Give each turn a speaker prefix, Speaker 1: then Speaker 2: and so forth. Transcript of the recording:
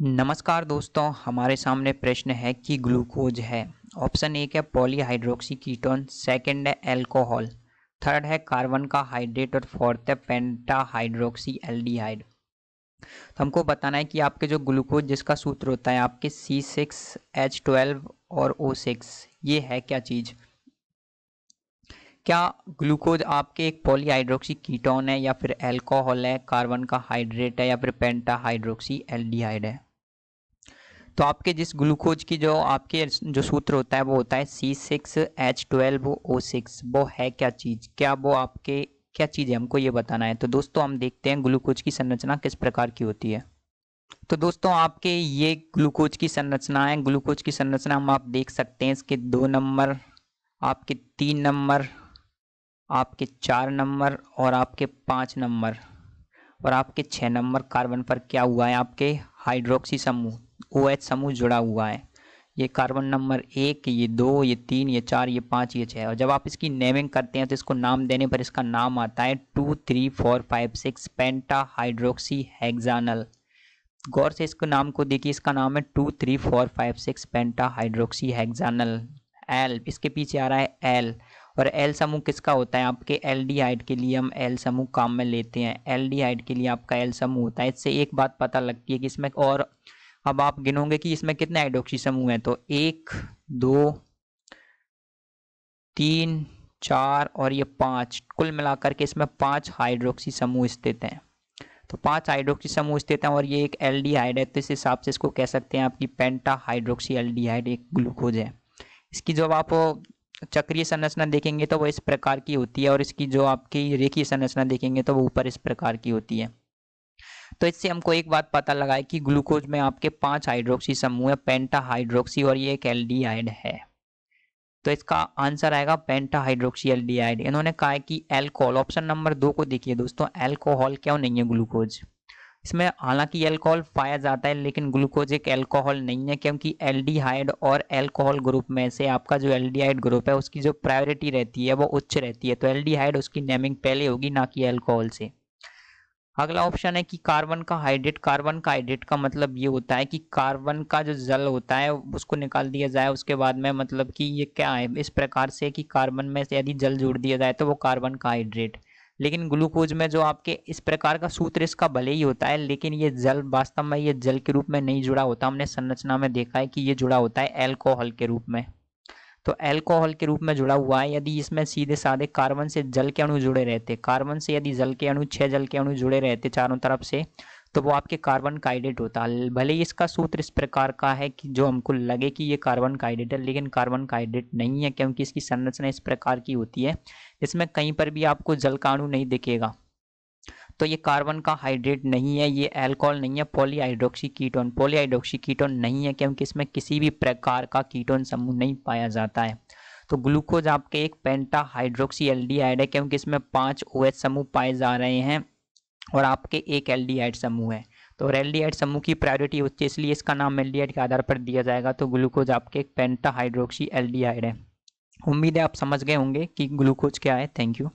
Speaker 1: नमस्कार दोस्तों, हमारे सामने प्रश्न है कि ग्लूकोज है। ऑप्शन एक है पॉलीहाइड्रोक्सी कीटोन, सेकंड है अल्कोहल, थर्ड है कार्बन का हाइड्रेट और फोर्थ है पेंटाहाइड्रोक्सी एल्डिहाइड। तो हमको बताना है कि आपके जो ग्लूकोज जिसका सूत्र होता है आपके C6H12 और O6, ये है क्या चीज़। क्या ग्लूकोज आपके एक पॉलीहाइड्रोक्सी कीटोन है या फिर अल्कोहल है, कार्बन का हाइड्रेट है या फिर पेंटाहाइड्रोक्सी एल्डिहाइड है। तो आपके जिस ग्लूकोज की जो आपके जो सूत्र होता है वो होता है C6H12O6। वो है क्या चीज़, क्या वो आपके क्या चीज़ है, हमको ये बताना है। तो दोस्तों हम देखते हैं ग्लूकोज की संरचना किस प्रकार की होती है। तो दोस्तों आपके ये ग्लूकोज की संरचना है। ग्लूकोज की संरचना हम आप देख सकते हैं, इसके 2 नंबर, आपके 3 नंबर, आपके 4 नंबर और आपके 5 नंबर और आपके 6 नंबर कार्बन पर क्या हुआ है, आपके हाइड्रोक्सी समूह OH समूह जुड़ा हुआ है। ये कार्बन नंबर 1, ये 2, ये 3, ये 4, ये 5, ये 6। और जब आप इसकी नेमिंग करते हैं तो इसको नाम देने पर इसका नाम आता है 2, 3, 4, 5, 6 पेंटा हाइड्रोक्सी हेक्सानल। गौर से इसको नाम को देखिए, इसका नाम है 2, 3, 4, 5, 6 पेंटा हाइड्रोक्सी हेक्सानल। एल इसके पीछे आ रहा है एल, और एल समूह किसका होता है, आपके एल्डिहाइड के लिए हम एल समूह काम में लेते हैं। एल्डिहाइड के लिए आपका एल समूह होता है। इससे एक बात पता लगती है कि इसमें, और अब आप गिनोगे कि इसमें कितने हाइड्रोक्सी समूह हैं, तो 1, 2, 3, 4 और ये 5, कुल मिलाकर के इसमें 5 हाइड्रोक्सी समूह स्थित हैं। तो 5 हाइड्रोक्सी समूह स्थित हैं और ये एक एल्डिहाइड है, तो इस हिसाब से इसको कह सकते हैं आपकी पेंटा हाइड्रोक्सी एल्डिहाइड एक ग्लूकोज है। इसकी जब आप चक्रीय संरचना देखेंगे तो वो इस प्रकार की होती है, और इसकी जो आपकी रेखीय संरचना देखेंगे तो वो ऊपर इस प्रकार की होती है। तो इससे हमको एक बात पता लगा है कि ग्लूकोज में आपके 5 हाइड्रोक्सी समूह है, पेंटा हाइड्रोक्सी, और ये एक एल्डिहाइड है। तो इसका आंसर आएगा पेंटा हाइड्रोक्सी एल्डिहाइड। इन्होंने कहा है कि अल्कोहल, ऑप्शन नंबर 2 को देखिए दोस्तों, अल्कोहल क्यों नहीं है ग्लूकोज। इसमें हालांकि अल्कोहल पाया जाता है लेकिन ग्लूकोज एक अल्कोहल नहीं है, क्योंकि एल्डिहाइड और अल्कोहल ग्रुप में से आपका जो एल्डिहाइड ग्रुप है उसकी जो प्रायोरिटी रहती है वो उच्च रहती है। तो एल्डिहाइड उसकी नेमिंग पहले होगी, ना कि अल्कोहल से। अगला ऑप्शन है कि कार्बन का हाइड्रेट। कार्बन का हाइड्रेट का मतलब ये होता है कि कार्बन का जो जल होता है उसको निकाल दिया जाए, उसके बाद में मतलब कि ये क्या है, इस प्रकार से कि कार्बन में से यदि जल जोड़ दिया जाए तो वो कार्बन का हाइड्रेट। लेकिन ग्लूकोज में जो आपके इस प्रकार का सूत्र इसका भले ही होता है, लेकिन ये जल वास्तव में ये जल के रूप में नहीं जुड़ा होता। हमने संरचना में देखा है कि ये जुड़ा होता है अल्कोहल के रूप में। तो अल्कोहल के रूप में जुड़ा हुआ है। यदि इसमें सीधे साधे कार्बन से जल के अणु जुड़े रहते, कार्बन से यदि जल के अणु 6 जल के अणु जुड़े रहते चारों तरफ से, तो वो आपके कार्बन का हाइड्रेट होता। भले ही इसका सूत्र इस प्रकार का है कि जो हमको लगे कि ये कार्बन का हाइड्रेट है, लेकिन कार्बन का हाइड्रेट नहीं है, क्योंकि इसकी संरचना इस प्रकार की होती है। इसमें कहीं पर भी आपको जल का अणु नहीं दिखेगा। तो ये कार्बन का हाइड्रेट नहीं है, ये अल्कोहल नहीं है, पॉलीहाइड्रोक्सी कीटोन। पॉलीहाइड्रोक्सी कीटोन नहीं है क्योंकि इसमें किसी भी प्रकार का कीटोन समूह नहीं पाया जाता है। तो ग्लूकोज आपके एक पेंटा हाइड्रोक्सी एल्डिहाइड है, क्योंकि इसमें 5 OH समूह पाए जा रहे हैं और आपके एक एल्डिहाइड समूह है। तो एल्डिहाइड समूह की प्रायोरिटी होती है, इसलिए इसका नाम एल्डिहाइड के आधार पर दिया जाएगा। तो ग्लूकोज आपके एक पेंटा हाइड्रोक्सी एल्डिहाइड है। उम्मीद है आप समझ गए होंगे कि ग्लूकोज क्या है। Thank you.